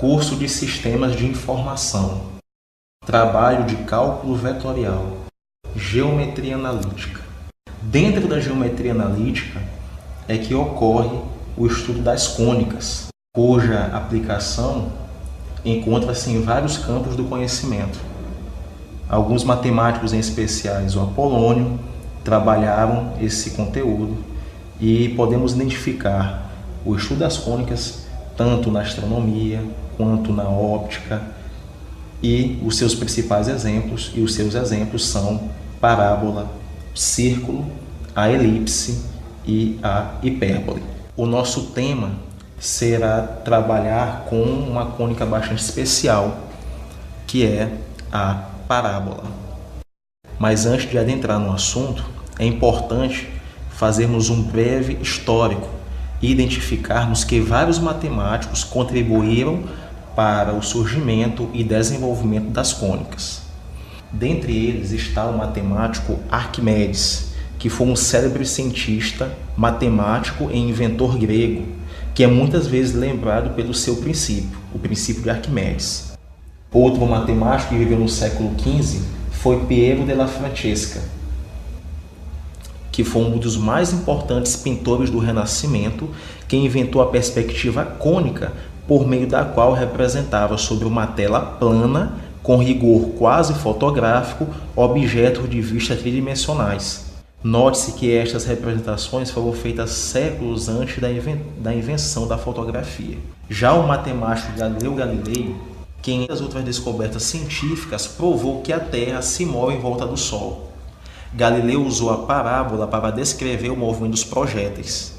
curso de Sistemas de Informação, trabalho de cálculo vetorial, geometria analítica. Dentro da geometria analítica é que ocorre o estudo das cônicas, cuja aplicação encontra-se em vários campos do conhecimento. Alguns matemáticos, em especiais o Apolônio, trabalharam esse conteúdo e podemos identificar o estudo das cônicas tanto na astronomia quanto na óptica, e os seus principais exemplos, e os seus exemplos são parábola, círculo, a elipse e a hipérbole. O nosso tema será trabalhar com uma cônica bastante especial, que é a parábola. Mas antes de adentrar no assunto, é importante fazermos um breve histórico e identificarmos que vários matemáticos contribuíram para o surgimento e desenvolvimento das cônicas. Dentre eles está o matemático Arquimedes, que foi um célebre cientista, matemático e inventor grego, que é muitas vezes lembrado pelo seu princípio, o princípio de Arquimedes. Outro matemático que viveu no século XV foi Piero della Francesca, que foi um dos mais importantes pintores do Renascimento, que inventou a perspectiva cônica, por meio da qual representava sobre uma tela plana, com rigor quase fotográfico, objetos de vista tridimensionais. Note-se que estas representações foram feitas séculos antes da invenção da fotografia. Já o matemático Galileu Galilei, que em outras descobertas científicas provou que a Terra se move em volta do Sol. Galileu usou a parábola para descrever o movimento dos projéteis.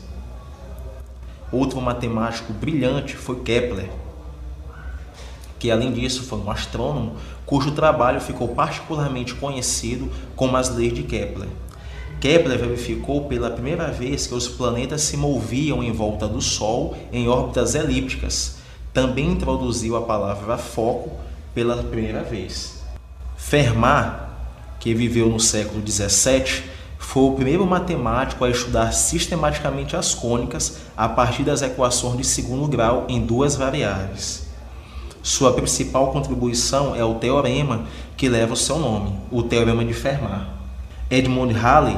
Outro matemático brilhante foi Kepler, que além disso foi um astrônomo cujo trabalho ficou particularmente conhecido como as leis de Kepler. Kepler verificou pela primeira vez que os planetas se moviam em volta do Sol em órbitas elípticas. Também introduziu a palavra foco pela primeira vez. Fermat, que viveu no século XVII, foi o primeiro matemático a estudar sistematicamente as cônicas a partir das equações de segundo grau em duas variáveis. Sua principal contribuição é o teorema que leva o seu nome, o Teorema de Fermat. Edmund Halley,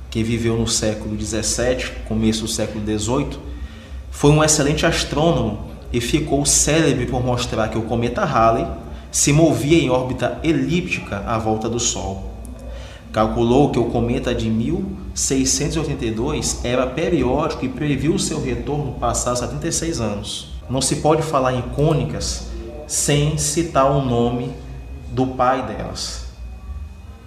que viveu no século XVII, começo do século XVIII, foi um excelente astrônomo e ficou célebre por mostrar que o cometa Halley se movia em órbita elíptica à volta do Sol. Calculou que o cometa de 1682 era periódico e previu seu retorno passados 76 anos. Não se pode falar em cônicas sem citar o nome do pai delas.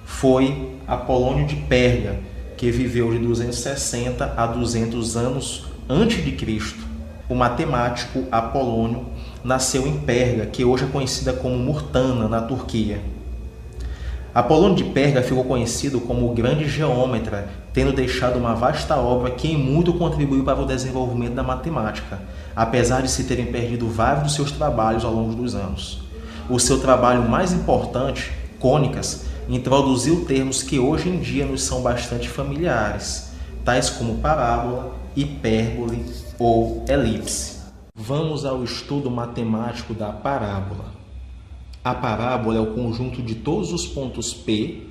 Foi Apolônio de Pérga, que viveu de 260 a 200 anos antes de Cristo. O matemático Apolônio nasceu em Pérga, que hoje é conhecida como Murtana, na Turquia. Apolônio de Pérga ficou conhecido como o grande geômetra, tendo deixado uma vasta obra que em muito contribuiu para o desenvolvimento da matemática, apesar de se terem perdido vários dos seus trabalhos ao longo dos anos. O seu trabalho mais importante, Cônicas, introduziu termos que hoje em dia nos são bastante familiares, tais como parábola, hipérbole ou elipse. Vamos ao estudo matemático da parábola. A parábola é o conjunto de todos os pontos P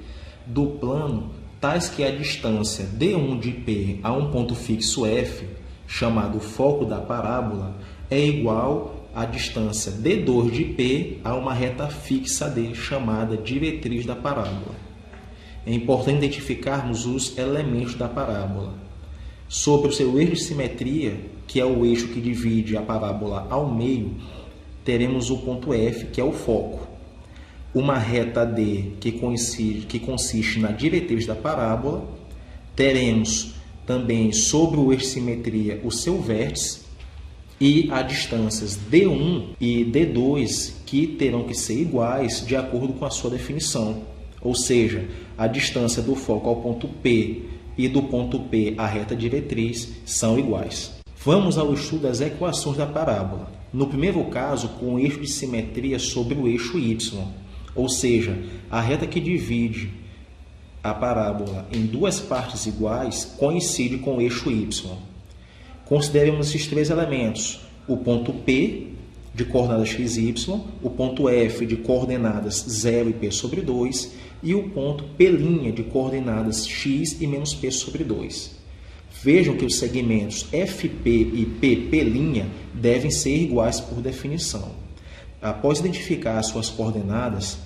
do plano, tais que a distância d1 de P a um ponto fixo F, chamado foco da parábola, é igual à distância d2 de P a uma reta fixa D, chamada diretriz da parábola. É importante identificarmos os elementos da parábola. Sobre o seu eixo de simetria, que é o eixo que divide a parábola ao meio, teremos o ponto F, que é o foco. Uma reta D, que consiste na diretriz da parábola. Teremos também sobre o eixo de simetria o seu vértice e as distâncias D1 e D2, que terão que ser iguais de acordo com a sua definição. Ou seja, a distância do foco ao ponto P e do ponto P à reta diretriz são iguais. Vamos ao estudo das equações da parábola. No primeiro caso, com o eixo de simetria sobre o eixo Y, ou seja, a reta que divide a parábola em duas partes iguais coincide com o eixo Y. Consideremos esses três elementos: o ponto P de coordenadas x e y, o ponto F de coordenadas 0 e p sobre 2 e o ponto P' de coordenadas x e menos p sobre 2. Vejam que os segmentos FP e PP' devem ser iguais por definição. Após identificar as suas coordenadas,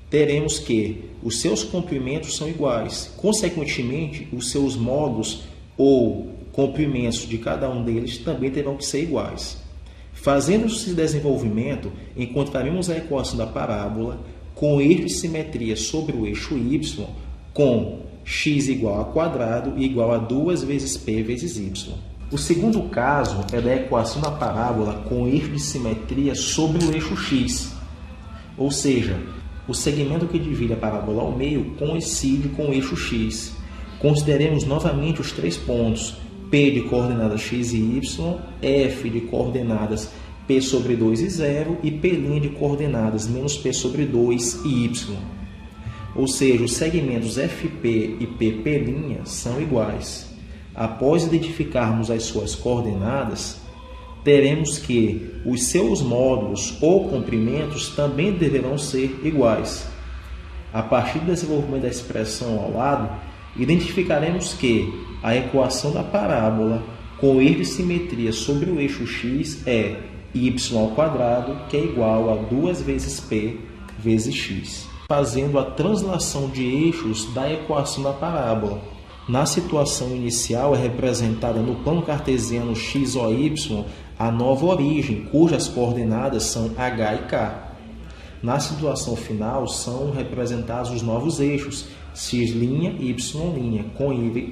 teremos que os seus comprimentos são iguais. Consequentemente, os seus módulos ou comprimentos de cada um deles também terão que ser iguais. Fazendo esse desenvolvimento, encontraremos a equação da parábola com eixo de simetria sobre o eixo y, com x igual a quadrado e igual a 2 vezes p vezes y. O segundo caso é da equação da parábola com eixo de simetria sobre o eixo x, ou seja, o segmento que divide a parábola ao meio coincide com o eixo x. Consideremos novamente os três pontos, P de coordenadas x e y, F de coordenadas p sobre 2 e 0 e P' de coordenadas menos p sobre 2 e y. Ou seja, os segmentos FP e PP' são iguais. Após identificarmos as suas coordenadas, teremos que os seus módulos ou comprimentos também deverão ser iguais. A partir do desenvolvimento da expressão ao lado, identificaremos que a equação da parábola com eixo de simetria sobre o eixo x é y², que é igual a 2 vezes p vezes x. Fazendo a translação de eixos da equação da parábola. Na situação inicial é representada no plano cartesiano x, o, y a nova origem, cujas coordenadas são h e k. Na situação final são representados os novos eixos x' e y',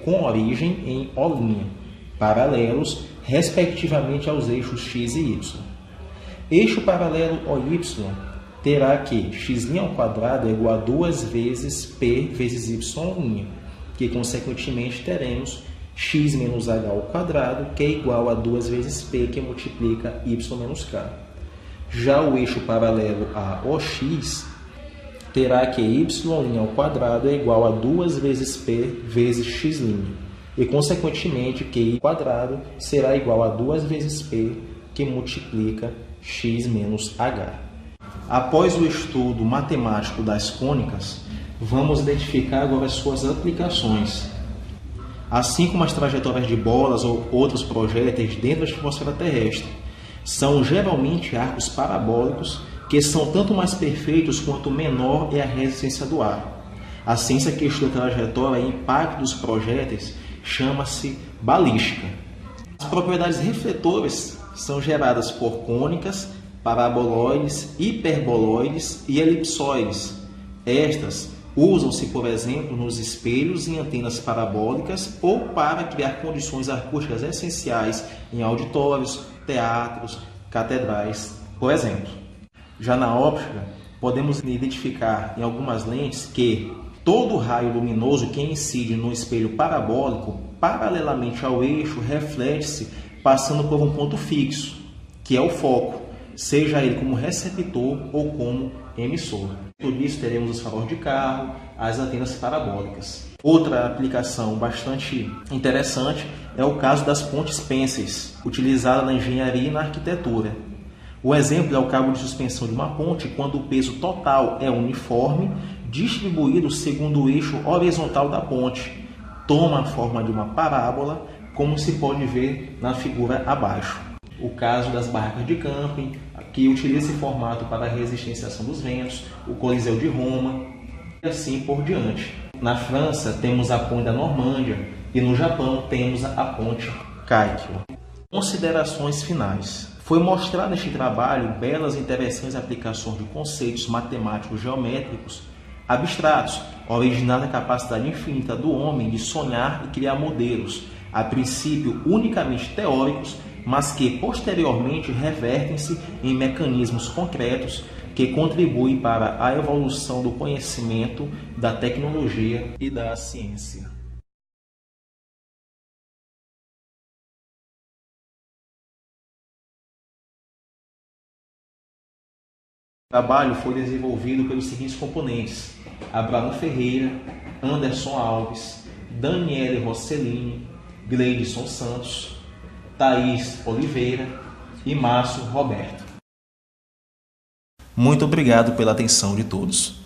com origem em O', paralelos respectivamente aos eixos x e y. Eixo paralelo OY terá que x' é igual a 2 vezes p vezes y', que consequentemente teremos x menos h², que é igual a 2 vezes p, que multiplica y menos k. Já o eixo paralelo a OX terá que y' é igual a 2 vezes p vezes x', e consequentemente que y² será igual a 2 vezes p, que multiplica x menos h. Após o estudo matemático das cônicas, vamos identificar agora as suas aplicações. Assim como as trajetórias de bolas ou outros projéteis dentro da atmosfera terrestre, são geralmente arcos parabólicos que são tanto mais perfeitos quanto menor é a resistência do ar. A ciência que estuda a trajetória e impacto dos projéteis chama-se balística. As propriedades refletoras são geradas por cônicas, paraboloides, hiperboloides e elipsoides. Estas usam-se, por exemplo, nos espelhos e antenas parabólicas ou para criar condições acústicas essenciais em auditórios, teatros, catedrais, por exemplo. Já na óptica, podemos identificar em algumas lentes que todo raio luminoso que incide no espelho parabólico, paralelamente ao eixo, reflete-se passando por um ponto fixo, que é o foco, seja ele como receptor ou como emissor. Por isso teremos os faróis de carro, as antenas parabólicas. Outra aplicação bastante interessante é o caso das pontes pênseis, utilizada na engenharia e na arquitetura. O exemplo é o cabo de suspensão de uma ponte quando o peso total é uniforme, distribuído segundo o eixo horizontal da ponte. Toma a forma de uma parábola, como se pode ver na figura abaixo. O caso das barracas de camping, que utiliza esse formato para a resistência à ação dos ventos, o Coliseu de Roma e assim por diante. Na França temos a ponte da Normândia e no Japão temos a ponte Kaikyo. Considerações finais. Foi mostrado neste trabalho belas e interessantes aplicações de conceitos matemáticos geométricos abstratos, originados da capacidade infinita do homem de sonhar e criar modelos, a princípio unicamente teóricos, mas que posteriormente revertem-se em mecanismos concretos que contribuem para a evolução do conhecimento, da tecnologia e da ciência. O trabalho foi desenvolvido pelos seguintes componentes: Abraão Ferreira, Anderson Alves, Daniele Rossellini, Gleidson Santos, Thaís Oliveira e Márcio Roberto. Muito obrigado pela atenção de todos.